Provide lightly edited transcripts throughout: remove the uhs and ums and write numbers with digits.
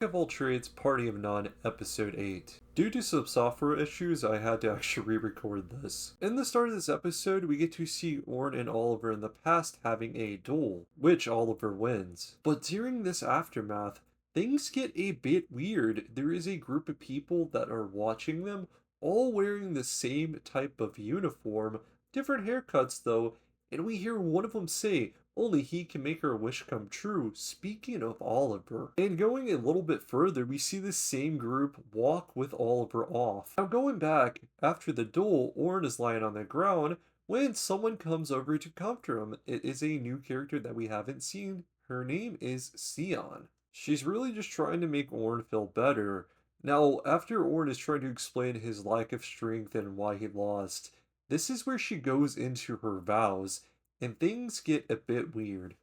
Jack of all trades, Party of None, Episode 8. Due to some software issues, I had to actually re-record this. In the start of this episode, we get to see Orn and Oliver in the past having a duel, which Oliver wins. But during this aftermath, things get a bit weird. There is a group of people that are watching them, all wearing the same type of uniform, different haircuts though, and we hear one of them say, only he can make her wish come true, speaking of Oliver. And going a little bit further, we see the same group walk with Oliver off. Now going back, after the duel, Orn is lying on the ground when someone comes over to comfort him. It is a new character that we haven't seen. Her name is Sion. She's really just trying to make Orn feel better. Now, after Orn is trying to explain his lack of strength and why he lost, this is where she goes into her vows and things get a bit weird.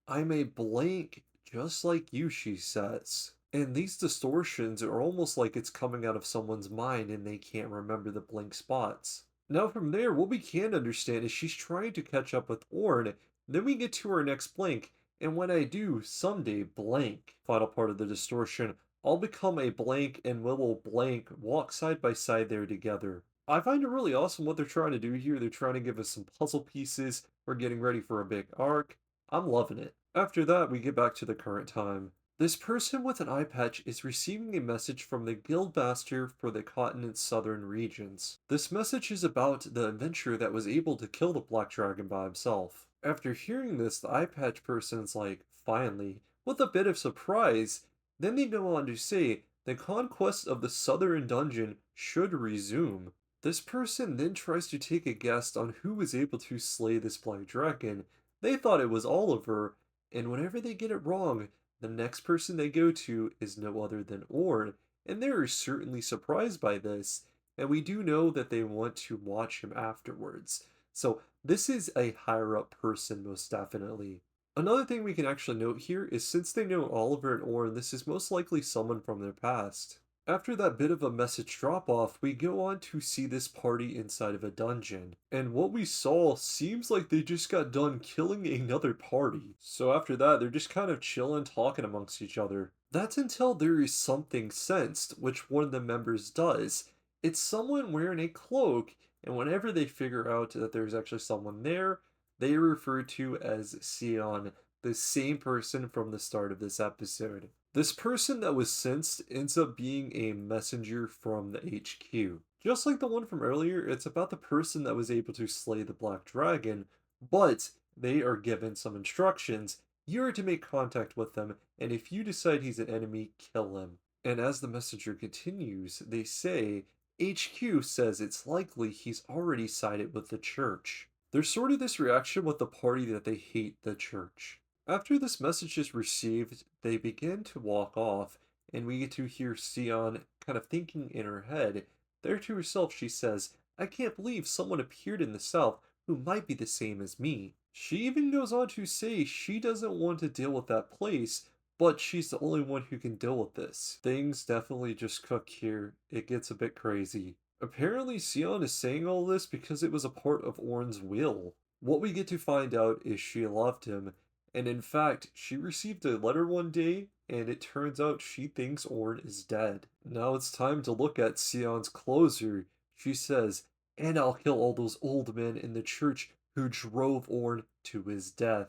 I'm a blank just like you, she says. And these distortions are almost like it's coming out of someone's mind and they can't remember the blank spots. Now, from there, what we can understand is she's trying to catch up with Orn. Then we get to our next blank, and when I do, someday blank, final part of the distortion, I'll become a blank and Willow blank walk side by side there together. I find it really awesome what they're trying to do here. They're trying to give us some puzzle pieces. We're getting ready for a big arc. I'm loving it. After that, we get back to the current time. This person with an eye patch is receiving a message from the Guildmaster for the continent's southern regions. This message is about the adventurer that was able to kill the Black Dragon by himself. After hearing this, the eye patch person's like, finally, with a bit of surprise. Then they go on to say, the conquest of the southern dungeon should resume. This person then tries to take a guess on who was able to slay this black dragon. They thought it was Oliver, and whenever they get it wrong, the next person they go to is no other than Orn, and they are certainly surprised by this, and we do know that they want to watch him afterwards. So this is a higher up person, most definitely. Another thing we can actually note here is since they know Oliver and Orn, this is most likely someone from their past. After that bit of a message drop off, we go on to see this party inside of a dungeon. And what we saw seems like they just got done killing another party. So after that, they're just kind of chilling, talking amongst each other. That's until there is something sensed, which one of the members does. It's someone wearing a cloak, and whenever they figure out that there's actually someone there, they are referred to as Sion, the same person from the start of this episode. This person that was sensed ends up being a messenger from the HQ. Just like the one from earlier, it's about the person that was able to slay the Black Dragon, but they are given some instructions. You're to make contact with them, and if you decide he's an enemy, kill him. And as the messenger continues, they say, HQ says it's likely he's already sided with the church. There's sort of this reaction with the party that they hate the church. After this message is received, they begin to walk off, and we get to hear Sion kind of thinking in her head. There to herself, she says, I can't believe someone appeared in the south who might be the same as me. She even goes on to say she doesn't want to deal with that place, but she's the only one who can deal with this. Things definitely just cook here. It gets a bit crazy. Apparently, Sion is saying all this because it was a part of Orn's will. What we get to find out is she loved him, and in fact, she received a letter one day, and it turns out she thinks Orn is dead. Now it's time to look at Sion's closer. She says, and I'll kill all those old men in the church who drove Orn to his death.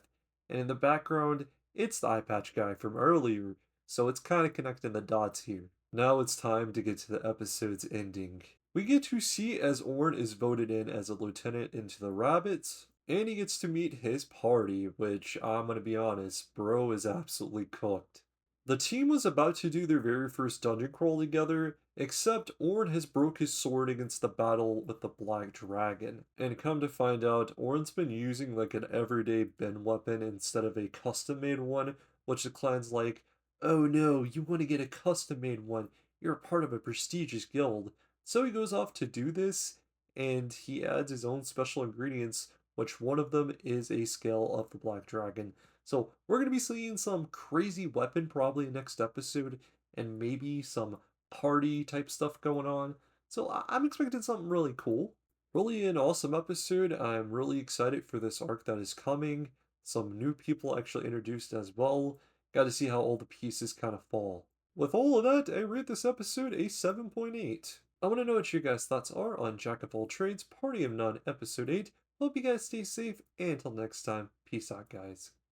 And in the background, it's the eye patch guy from earlier, so it's kind of connecting the dots here. Now it's time to get to the episode's ending. We get to see as Orn is voted in as a lieutenant into the Rabbits, and he gets to meet his party, which I'm gonna be honest, bro is absolutely cooked. The team was about to do their very first dungeon crawl together, except Orn has broke his sword against the battle with the Black Dragon. And come to find out, Orn's been using like an everyday bin weapon instead of a custom-made one, which the clan's like, oh no, you want to get a custom-made one, you're a part of a prestigious guild. So he goes off to do this, and he adds his own special ingredients, which one of them is a scale of the Black Dragon. So we're going to be seeing some crazy weapon probably next episode, and maybe some party type stuff going on. So I'm expecting something really cool. Really an awesome episode. I'm really excited for this arc that is coming. Some new people actually introduced as well. Got to see how all the pieces kind of fall. With all of that, I rate this episode a 7.8. I want to know what your guys' thoughts are on Jack of All Trades Party of None Episode 8. Hope you guys stay safe, and until next time, peace out, guys.